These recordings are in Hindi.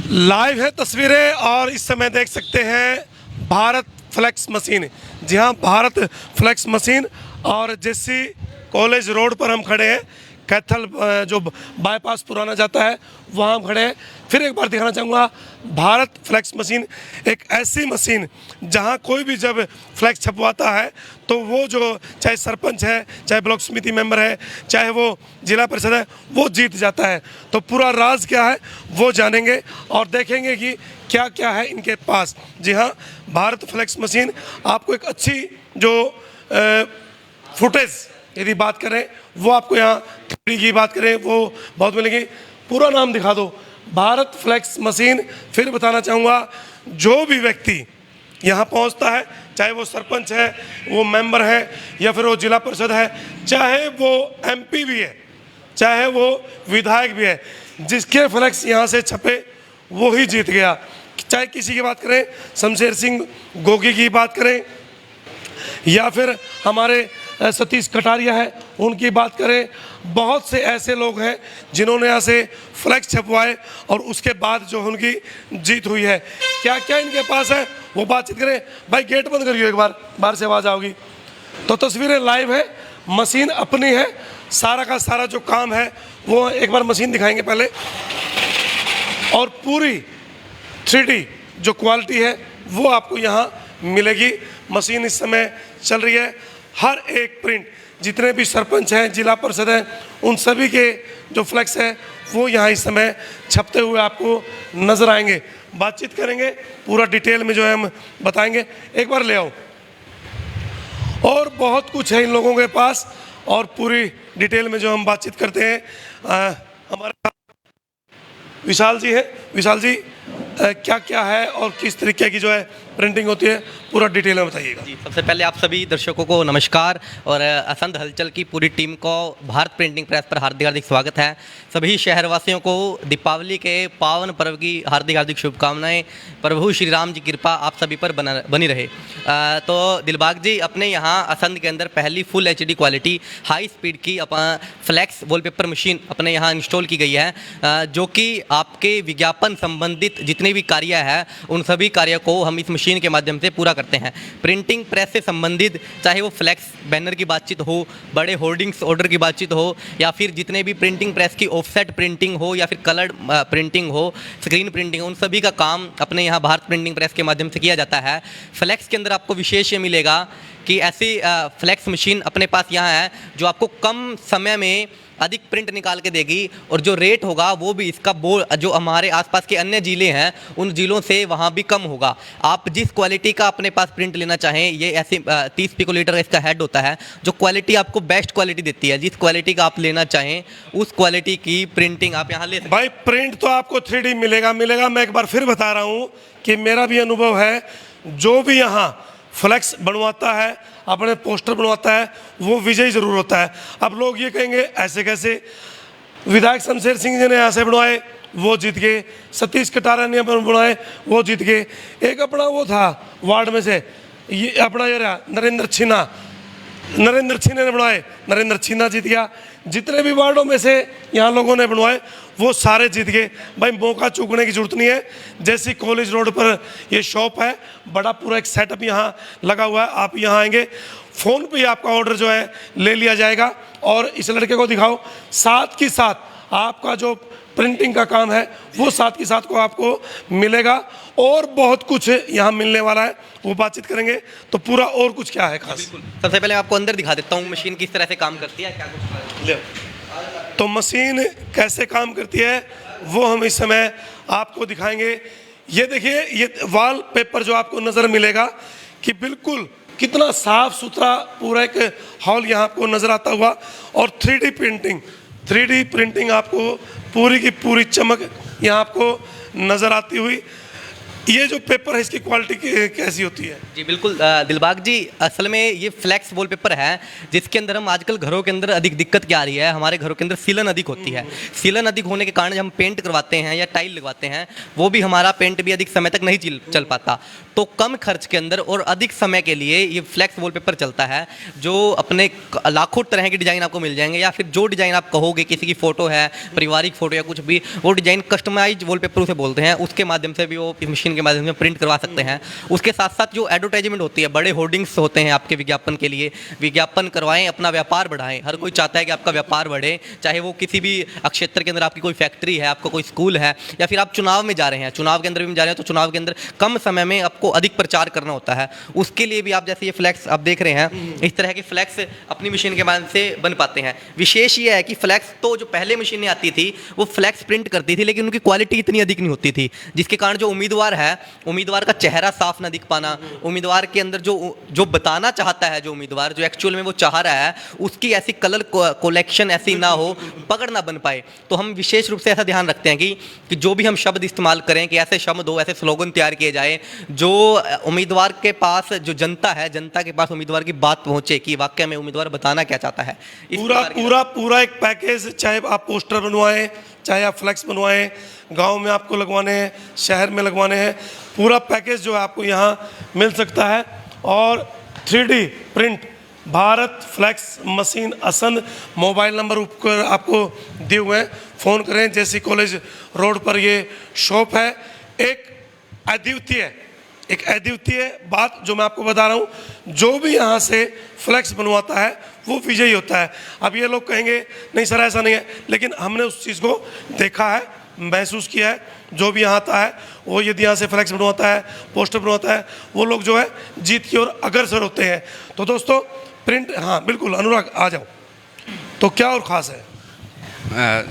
लाइव है तस्वीरें और इस समय देख सकते हैं भारत फ्लेक्स मशीन। जी हाँ, भारत फ्लेक्स मशीन। और जैसी कॉलेज रोड पर हम खड़े हैं, कैथल जो बाईपास पुराना जाता है वहाँ हम खड़े हैं। फिर एक बार दिखाना चाहूँगा, भारत फ्लेक्स मशीन एक ऐसी मशीन जहाँ कोई भी जब फ्लेक्स छपवाता है तो वो जो चाहे सरपंच है, चाहे ब्लॉक समिति मेंबर है, चाहे वो जिला परिषद है, वो जीत जाता है। तो पूरा राज क्या है वो जानेंगे और देखेंगे कि क्या क्या है इनके पास। जी हाँ, भारत फ्लेक्स मशीन आपको एक अच्छी जो फुटेज यदि बात करें वो आपको यहाँ 3D की बात करें वो बहुत मिलेगी। पूरा नाम दिखा दो, भारत फ्लेक्स मशीन। फिर बताना चाहूँगा, जो भी व्यक्ति यहाँ पहुँचता है, चाहे वो सरपंच है, वो मेंबर है, या फिर वो जिला परिषद है, चाहे वो MP भी है, चाहे वो विधायक भी है, जिसके फ्लेक्स यहाँ से छपे वो ही जीत गया। चाहे किसी की बात करें, शमशेर सिंह गोगी की बात करें, या फिर हमारे सतीश कटारिया है उनकी बात करें, बहुत से ऐसे लोग हैं जिन्होंने यहाँ से फ्लैक्स छपवाए और उसके बाद जो उनकी जीत हुई है। क्या क्या इनके पास है वो बातचीत करें। भाई गेट बंद करिए, एक बार बाहर से आवाज़ आओगी। तो तस्वीरें लाइव है, मशीन अपनी है, सारा का सारा जो काम है वो एक बार मशीन दिखाएंगे पहले। और पूरी 3D जो क्वालिटी है वो आपको यहाँ मिलेगी। मशीन इस समय चल रही है, हर एक प्रिंट, जितने भी सरपंच हैं, जिला परिषद हैं, उन सभी के जो फ्लेक्स है वो यहाँ इस समय छपते हुए आपको नज़र आएंगे। बातचीत करेंगे, पूरा डिटेल में जो है हम बताएंगे। एक बार ले आओ। और बहुत कुछ है इन लोगों के पास और पूरी डिटेल में जो हम बातचीत करते हैं। हमारा विशाल जी है। विशाल जी, क्या क्या है और किस तरीके की जो है प्रिंटिंग होती है, पूरा डिटेल में बताइएगा। जी, सबसे पहले आप सभी दर्शकों को नमस्कार और असंध हलचल की पूरी टीम को भारत प्रिंटिंग प्रेस पर हार्दिक हार्दिक स्वागत है। सभी शहरवासियों को दीपावली के पावन पर्व की हार्दिक हार्दिक शुभकामनाएं। प्रभु श्री राम जी कृपा आप सभी पर बनी रहे। तो दिलबाग जी, अपने यहाँ असंध के अंदर पहली full HD quality high speed की फ्लैक्स वॉलपेपर मशीन अपने यहाँ इंस्टॉल की गई है, जो कि आपके विज्ञापन संबंधित जितने भी कार्य है उन सभी कार्य को हम इस मशीन के माध्यम से पूरा करते हैं। प्रिंटिंग प्रेस से संबंधित चाहे वो फ्लैक्स बैनर की बातचीत हो, बड़े होर्डिंग्स ऑर्डर की बातचीत हो, या फिर जितने भी प्रिंटिंग प्रेस की ऑफसेट प्रिंटिंग हो, या फिर कलर्ड प्रिंटिंग हो, स्क्रीन प्रिंटिंग हो, उन सभी का काम अपने यहाँ भारत प्रिंटिंग प्रेस के माध्यम से किया जाता है। फ्लैक्स के अंदर आपको विशेष ये मिलेगा कि ऐसी फ्लैक्स मशीन अपने पास यहाँ है जो आपको कम समय में अधिक प्रिंट निकाल के देगी, और जो रेट होगा वो भी इसका जो हमारे आसपास के अन्य ज़िले हैं उन ज़िलों से वहाँ भी कम होगा। आप जिस क्वालिटी का अपने पास प्रिंट लेना चाहें, ये ऐसे 30 पिकोलीटर इसका हेड होता है जो क्वालिटी आपको बेस्ट क्वालिटी देती है। जिस क्वालिटी का आप लेना चाहें उस क्वालिटी की प्रिंटिंग आप यहाँ ले सकते हैं। भाई प्रिंट तो आपको 3D मिलेगा। मैं एक बार फिर बता रहा हूँ कि मेरा भी अनुभव है, जो भी यहाँ फ्लैक्स बनवाता है, अपने पोस्टर बनवाता है, वो विजयी जरूर होता है। अब लोग ये कहेंगे ऐसे कैसे, विधायक शमशेर सिंह जी ने यहाँ से बनवाए वो जीत गए, सतीश कटारिया ने बनवाए वो जीत गए। एक अपना वो था वार्ड में से, ये अपना ये रहा नरेंद्र छीना ने बनवाए, नरेंद्र छीना जीत गया। जितने भी वार्डों में से यहाँ लोगों ने बनवाए वो सारे जीत गए। भाई मौका चूकने की जरूरत नहीं है। जैसी कॉलेज रोड पर ये शॉप है, बड़ा पूरा एक सेटअप यहाँ लगा हुआ है। आप यहाँ आएंगे, फ़ोन पे आपका ऑर्डर जो है ले लिया जाएगा। और इस लड़के को दिखाओ, साथ के साथ आपका जो प्रिंटिंग का काम है वो साथ के साथ को आपको मिलेगा। और बहुत कुछ यहाँ मिलने वाला है, वो बातचीत करेंगे। तो पूरा और कुछ क्या है खास, सबसे पहले आपको अंदर दिखा देता हूँ मशीन किस तरह से काम करती है, क्या कुछ। तो मशीन कैसे काम करती है वो हम इस समय आपको दिखाएंगे। ये देखिए, ये वॉल पेपर जो आपको नज़र मिलेगा कि बिल्कुल कितना साफ सुथरा पूरा एक हॉल यहाँ आपको नज़र आता हुआ। और 3D प्रिंटिंग आपको पूरी की पूरी चमक यहाँ आपको नज़र आती हुई। ये जो पेपर है इसकी क्वालिटी कैसी होती है? जी बिल्कुल दिलबाग जी, असल में ये फ्लैक्स वॉलपेपर है जिसके अंदर हम आजकल घरों के अंदर अधिक दिक्कत क्या आ रही है, हमारे घरों के अंदर सीलन अधिक होती है। सीलन अधिक होने के कारण जब हम पेंट करवाते हैं या टाइल लगवाते हैं वो भी हमारा पेंट भी अधिक समय तक नहीं चल पाता। तो कम खर्च के अंदर और अधिक समय के लिए ये फ्लैक्स वॉलपेपर चलता है, जो अपने लाखों तरह के डिज़ाइन आपको मिल जाएंगे, या फिर जो डिज़ाइन आप कहोगे, किसी की फ़ोटो है, पारिवारिक फ़ोटो या कुछ भी, वो डिज़ाइन कस्टमाइज वॉलपेपर उसे बोलते हैं, उसके माध्यम से भी वो इस मशीन के माध्यम से प्रिंट करवा सकते हैं। उसके साथ साथ जो एडवर्टाइजमेंट होती है, बड़े होर्डिंग्स होते हैं आपके विज्ञापन के लिए, विज्ञापन करवाएं, अपना व्यापार बढ़ाएं। हर कोई चाहता है कि आपका व्यापार बढ़े, चाहे वो किसी भी क्षेत्र के अंदर आपकी कोई फैक्ट्री है, आपका कोई स्कूल है, या फिर आप चुनाव में जा रहे हैं, चुनाव के अंदर भी जा रहे हैं, तो चुनाव के अंदर कम समय में आपको अधिक प्रचार करना होता है। उसके लिए भी आप जैसे ये फ्लैक्स आप देख रहे हैं, इस तरह के फ्लैक्स अपनी मशीन के माध्यम से बन पाते हैं। विशेष ये है कि फ्लैक्स तो जो पहले मशीनें आती थी वो फ्लैक्स प्रिंट करती थी, लेकिन उनकी क्वालिटी इतनी अधिक नहीं होती थी, जिसके कारण जो उम्मीदवार है, उम्मीदवार का चेहरा साफ ना दिख पाना, उम्मीदवार के अंदर जो बताना चाहता है, जो उम्मीदवार जो एक्चुअल में वो चाह रहा है, उसकी ऐसी कलर कलेक्शन ऐसी ना हो, पकड़ ना बन पाए। तो हम विशेष रूप से ऐसा ध्यान रखते हैं कि जो भी हम शब्द इस्तेमाल करें, कि ऐसे शब्द हो, ऐसे स्लोगन तैयार किए जाए जो उम्मीदवार के पास, जो जनता है, जनता के पास उम्मीदवार की बात पहुंचे कि वाकई में उम्मीदवार बताना क्या चाहता है। पूरा एक पैकेज, चाहे आप पोस्टर बनवाएं, चाहे आप फ्लैक्स बनवाएं, गांव में आपको लगवाने हैं, शहर में लगवाने हैं, पूरा पैकेज जो है आपको यहाँ मिल सकता है। और 3D print Bharat flex machine Assandh, mobile number ऊपर आपको दिए हुए हैं, फ़ोन करें। जैसी कॉलेज रोड पर ये शॉप है। एक अद्वितीय बात जो मैं आपको बता रहा हूँ, जो भी यहाँ से फ्लैक्स बनवाता है वो विजयी होता है। अब ये लोग कहेंगे नहीं सर ऐसा नहीं है, लेकिन हमने उस चीज़ को देखा है, महसूस किया है। जो भी यहाँ आता है वो यदि यहाँ से फ्लैक्स बनवाता है, पोस्टर बनवाता है, वो लोग जो है जीत की ओर अग्रसर होते हैं। तो दोस्तों प्रिंट, हाँ बिल्कुल अनुराग आ जाओ, तो क्या और ख़ास है?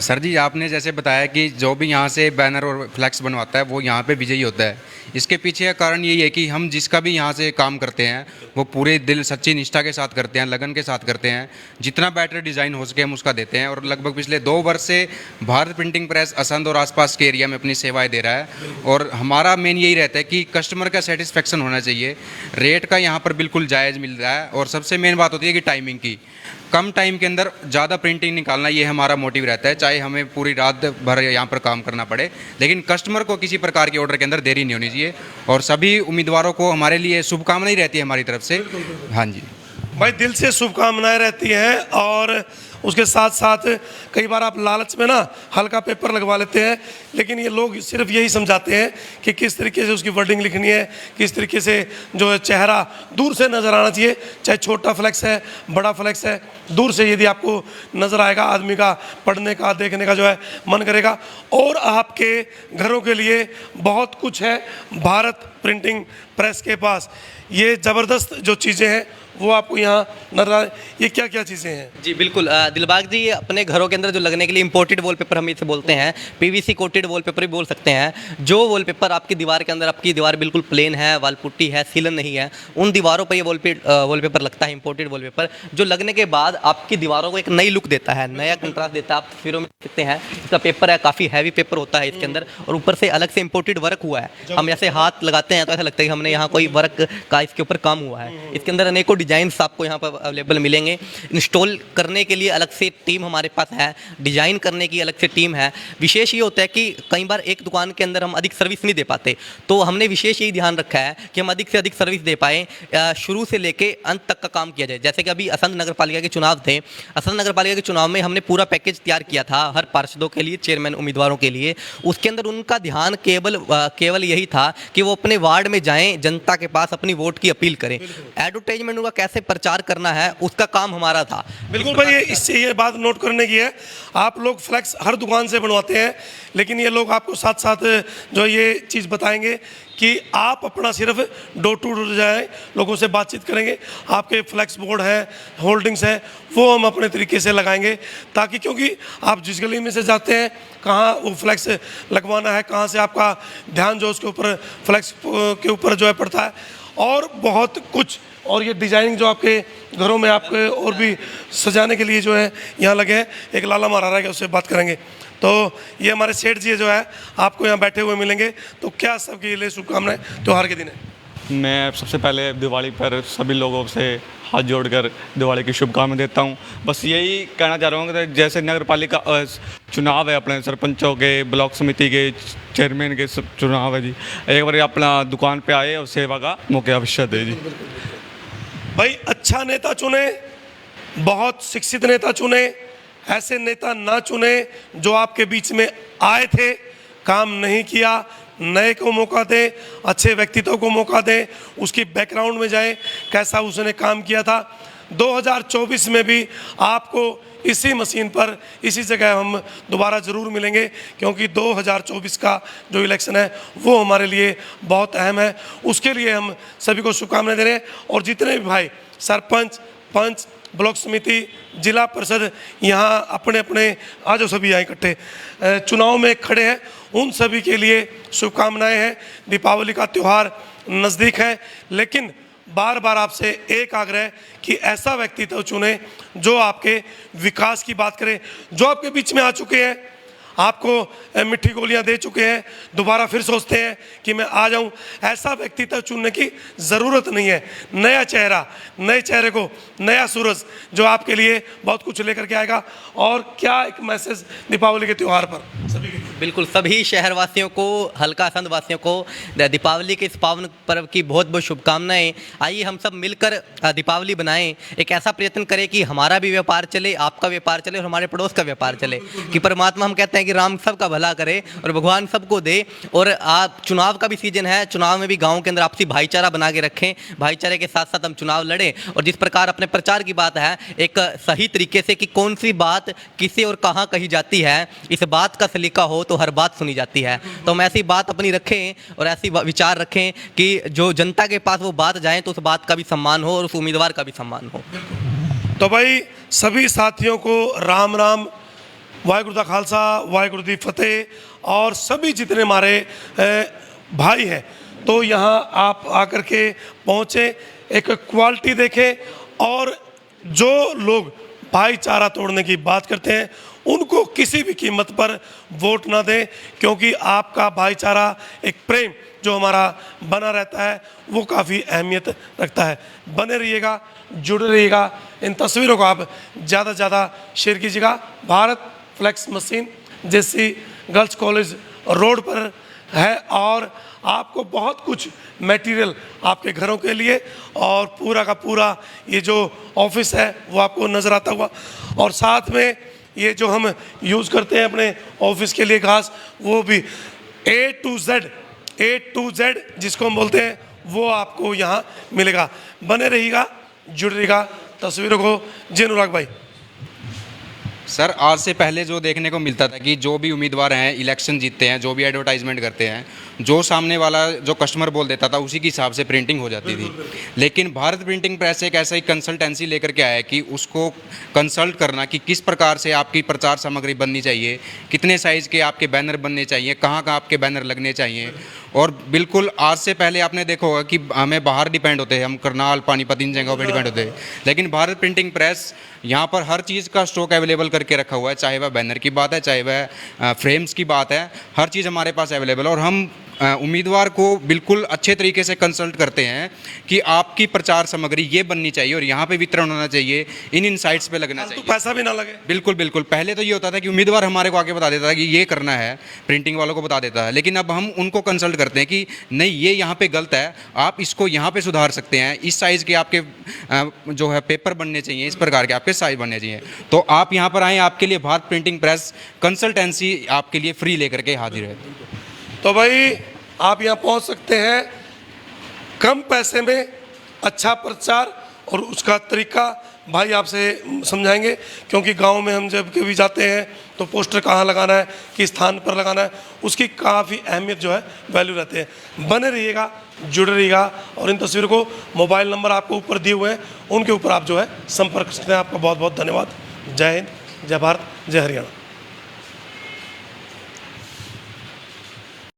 सर जी, आपने जैसे बताया कि जो भी यहाँ से बैनर और फ्लैक्स बनवाता है वो यहाँ पे विजयी होता है। इसके पीछे का कारण यही है कि हम जिसका भी यहाँ से काम करते हैं वो पूरे दिल, सच्ची निष्ठा के साथ करते हैं, लगन के साथ करते हैं। जितना बेटर डिज़ाइन हो सके हम उसका देते हैं। और लगभग पिछले 2 वर्ष से भारत प्रिंटिंग प्रेस असंध और आसपास के एरिया में अपनी सेवाएँ दे रहा है। और हमारा मेन यही रहता है कि कस्टमर का सेटिस्फेक्शन होना चाहिए। रेट का यहाँ पर बिल्कुल जायज़ मिल रहा है। और सबसे मेन बात होती है कि टाइमिंग की, कम टाइम के अंदर ज़्यादा प्रिंटिंग निकालना, ये हमारा मोटिव रहता है। चाहे हमें पूरी रात भर यहाँ पर काम करना पड़े, लेकिन कस्टमर को किसी प्रकार के ऑर्डर के अंदर देरी नहीं होनी चाहिए। और सभी उम्मीदवारों को हमारे लिए शुभकामनाएं रहती है हमारी तरफ से। हाँ जी भाई, दिल से शुभकामनाएं रहती हैं। और उसके साथ साथ कई बार आप लालच में ना हल्का पेपर लगवा लेते हैं, लेकिन ये लोग सिर्फ यही समझाते हैं कि किस तरीके से उसकी वर्डिंग लिखनी है, किस तरीके से जो है चेहरा दूर से नज़र आना चाहिए। चाहे छोटा फ्लैक्स है, बड़ा फ्लैक्स है, दूर से यदि आपको नज़र आएगा, आदमी का पढ़ने का, देखने का जो है मन करेगा। और आपके घरों के लिए बहुत कुछ है भारत प्रिंटिंग प्रेस के पास। ये ज़बरदस्त जो चीज़ें हैं वो आपको यहाँ नजर आ, ये क्या क्या चीज़ें हैं? जी बिल्कुल दिलबाग जी, ये अपने घरों के अंदर जो लगने के लिए इंपोर्टेड वॉलपेपर हम इसे बोलते हैं, पीवीसी कोटेड वॉलपेपर भी बोल सकते हैं। जो वॉलपेपर आपकी दीवार के अंदर, आपकी दीवार बिल्कुल प्लेन है, वाल पुट्टी है, सीलन नहीं है, उन दीवारों पर ये वॉलपेपर लगता है, इंपोर्टेड वॉलपेपर, जो लगने के बाद आपकी दीवारों को एक नई लुक देता है, नया कंट्रास्ट देता है। आप तस्वीरों में देखते हैं इसका पेपर है, काफ़ी हैवी पेपर होता है इसके अंदर, और ऊपर से अलग से इंपोर्टेड वर्क हुआ है। हम ऐसे हाथ लगाते हैं तो ऐसा लगता है कि हमने यहाँ कोई वर्क का इसके ऊपर काम हुआ है। इसके अंदर अनेकों डिजाइन्स आपको यहाँ पर अवेलेबल मिलेंगे। इंस्टॉल करने के लिए अलग से टीम हमारे पास है, डिजाइन करने की अलग से टीम है। विशेष ये होता है कि कई बार एक दुकान के अंदर हम अधिक सर्विस नहीं दे पाते, तो हमने विशेष यही ध्यान रखा है कि हम अधिक से अधिक सर्विस दे पाएँ, शुरू से लेके अंत तक का काम किया जाए। जैसे कि अभी असंध नगर पालिका के चुनाव थे, असंध नगर पालिका के चुनाव में हमने पूरा पैकेज तैयार किया था हर पार्षदों के लिए, चेयरमैन उम्मीदवारों के लिए। उसके अंदर उनका ध्यान केवल यही था कि वो अपने वार्ड में जाएं, जनता के पास अपनी वोट की अपील करें। एडवर्टाइजमेंट का कैसे प्रचार करना है उसका काम हमारा था। बिल्कुल भाई, इससे ये बात नोट करने की है, आप लोग फ्लैक्स हर दुकान से बनवाते हैं, लेकिन ये लोग आपको साथ साथ जो ये चीज़ बताएंगे कि आप अपना सिर्फ डोर टू डोर जाएं, लोगों से बातचीत करेंगे। आपके फ्लैक्स बोर्ड हैं, होल्डिंग्स हैं, वो हम अपने तरीके से लगाएंगे, ताकि क्योंकि आप जिस गली में से जाते हैं, कहाँ वो फ्लैक्स लगवाना है, कहाँ से आपका ध्यान जो उसके ऊपर फ्लैक्स के ऊपर जो है पड़ता है। और बहुत कुछ। और ये डिजाइनिंग जो आपके घरों में आपके और भी सजाने के लिए जो है यहाँ लगे हैं। एक लाला महाराजा है, उससे बात करेंगे। तो ये हमारे सेठ जी जो है आपको यहाँ बैठे हुए मिलेंगे। तो क्या सबके लिए शुभकामनाएं त्यौहार के दिन है? मैं सबसे पहले दिवाली पर सभी लोगों से हाथ जोड़कर दिवाली की शुभकामनाएं देता हूं। बस यही कहना चाह रहा हूं कि जैसे नगर पालिका चुनाव है, अपने सरपंचों के, ब्लॉक समिति के चेयरमैन के सब चुनाव है जी, एक बार अपना दुकान पे आए और सेवा का मौका अवश्य दे जी। भाई अच्छा नेता चुने, बहुत शिक्षित नेता चुने, ऐसे नेता ना चुने जो आपके बीच में आए थे, काम नहीं किया। नए को मौका दें, अच्छे व्यक्तित्व को मौका दें, उसकी बैकग्राउंड में जाएं, कैसा उसने काम किया था। 2024 में भी आपको इसी मशीन पर इसी जगह हम दोबारा ज़रूर मिलेंगे, क्योंकि 2024 का जो इलेक्शन है वो हमारे लिए बहुत अहम है। उसके लिए हम सभी को शुभकामनाएं दे रहे हैं। और जितने भी भाई सरपंच, पंच, ब्लॉक समिति, जिला परिषद यहाँ अपने अपने आज सभी यहाँ इकट्ठे चुनाव में खड़े हैं, उन सभी के लिए शुभकामनाएं हैं। दीपावली का त्यौहार नज़दीक है, लेकिन बार बार आपसे एक आग्रह कि ऐसा व्यक्तित्व चुने जो आपके विकास की बात करे, जो आपके बीच में आ चुके हैं, आपको मिट्टी गोलियां दे चुके हैं, दोबारा फिर सोचते हैं कि मैं आ जाऊं। ऐसा व्यक्तित्व चुनने की ज़रूरत नहीं है। नया चेहरा, नए चेहरे को, नया सूरज जो आपके लिए बहुत कुछ लेकर के आएगा। और क्या एक मैसेज दीपावली के त्यौहार पर सभी के? बिल्कुल, सभी शहरवासियों को, हल्का असंध वासियों को दीपावली के इस पावन पर्व की बहुत बहुत शुभकामनाएं। आइए हम सब मिलकर दीपावली बनाएं, एक ऐसा प्रयत्न करें कि हमारा भी व्यापार चले, आपका व्यापार चले और हमारे पड़ोस का व्यापार चले। कि परमात्मा हम कहते हैं कि राम सबका भला करे और भगवान सबको दे। और आप चुनाव का भी सीजन है, चुनाव में भी गाँव के अंदर आपसी भाईचारा बना के रखें, भाईचारे के साथ साथ हम चुनाव लड़ें। और जिस प्रकार अपने प्रचार की बात है, एक सही तरीके से कि कौन सी बात किसे और कहाँ कही जाती है, इस बात का सलीका हो तो हर बात सुनी जाती है। तो हम ऐसी बात अपनी रखें और ऐसी विचार रखें कि जो जनता के पास वो बात जाए तो उस बात का भी सम्मान हो और उस उम्मीदवार का भी सम्मान हो। तो भाई सभी साथियों को राम राम, वाहिगुरु दा खालसा, वाहिगुरु दी फतेह। और सभी जितने हमारे भाई हैं, तो यहाँ आप आकर के पहुँचे, एक क्वालिटी देखें। और जो लोग भाईचारा तोड़ने की बात करते हैं उनको किसी भी कीमत पर वोट ना दें, क्योंकि आपका भाईचारा, एक प्रेम जो हमारा बना रहता है, वो काफ़ी अहमियत रखता है। बने रहिएगा, जुड़े रहिएगा। इन तस्वीरों को आप ज़्यादा से ज़्यादा शेयर कीजिएगा। भारत फ्लेक्स मशीन जैसी गर्ल्स कॉलेज रोड पर है और आपको बहुत कुछ मटेरियल आपके घरों के लिए और पूरा का पूरा ये जो ऑफिस है वो आपको नज़र आता हुआ। और साथ में ये जो हम यूज़ करते हैं अपने ऑफिस के लिए घास, वो भी A to Z जिसको हम बोलते हैं, वो आपको यहाँ मिलेगा। बने रहिएगा, जुड़ रहिएगा। तस्वीरों को जी अनुराग भाई। सर, आज से पहले जो देखने को मिलता था कि जो भी उम्मीदवार हैं इलेक्शन जीतते हैं, जो भी एडवर्टाइजमेंट करते हैं, जो सामने वाला जो कस्टमर बोल देता था उसी के हिसाब से प्रिंटिंग हो जाती थी। लेकिन भारत प्रिंटिंग प्रेस एक ऐसा ही कंसल्टेंसी लेकर के आया है कि उसको कंसल्ट करना कि किस प्रकार से आपकी प्रचार सामग्री बननी चाहिए, कितने साइज़ के आपके बैनर बनने चाहिए, कहाँ कहाँ आपके बैनर लगने चाहिए। और बिल्कुल आज से पहले आपने देखा होगा कि हमें बाहर डिपेंड होते हैं, हम करनाल, पानीपत, इन जगहों पर डिपेंड होते हैं। लेकिन भारत प्रिंटिंग प्रेस यहाँ पर हर चीज़ का स्टॉक अवेलेबल करके रखा हुआ है, चाहे वह बैनर की बात है, चाहे वह फ्रेम्स की बात है, हर चीज़ हमारे पास अवेलेबल है। और हम उम्मीदवार को बिल्कुल अच्छे तरीके से कंसल्ट करते हैं कि आपकी प्रचार सामग्री ये बननी चाहिए और यहाँ पे वितरण होना चाहिए, इन साइट्स पे लगना चाहिए, पैसा भी ना लगे। बिल्कुल बिल्कुल। पहले तो ये होता था कि उम्मीदवार हमारे को आके बता देता था कि ये करना है, प्रिंटिंग वालों को बता देता है। लेकिन अब हम उनको कंसल्ट करते हैं कि नहीं, ये यहाँ पे गलत है, आप इसको यहाँ पे सुधार सकते हैं, इस साइज़ के आपके जो है पेपर बनने चाहिए, इस प्रकार के आपके साइज बनने चाहिए। तो आप यहाँ पर आएँ, आपके लिए भारत प्रिंटिंग प्रेस कंसल्टेंसी आपके लिए फ्री लेकर के हाजिर है। तो भाई आप यहाँ पहुँच सकते हैं कम पैसे में, अच्छा प्रचार और उसका तरीका भाई आपसे समझाएंगे। क्योंकि गांव में हम जब कभी जाते हैं तो पोस्टर कहाँ लगाना है, किस स्थान पर लगाना है, उसकी काफ़ी अहमियत जो है, वैल्यू रहते हैं। बने रहिएगा, जुड़े रहिएगा। और इन तस्वीरों को, मोबाइल नंबर आपको ऊपर दिए हुए हैं, उनके ऊपर आप जो है संपर्क करते हैं। आपका बहुत बहुत धन्यवाद। जय हिंद, जय भारत, जय हरियाणा।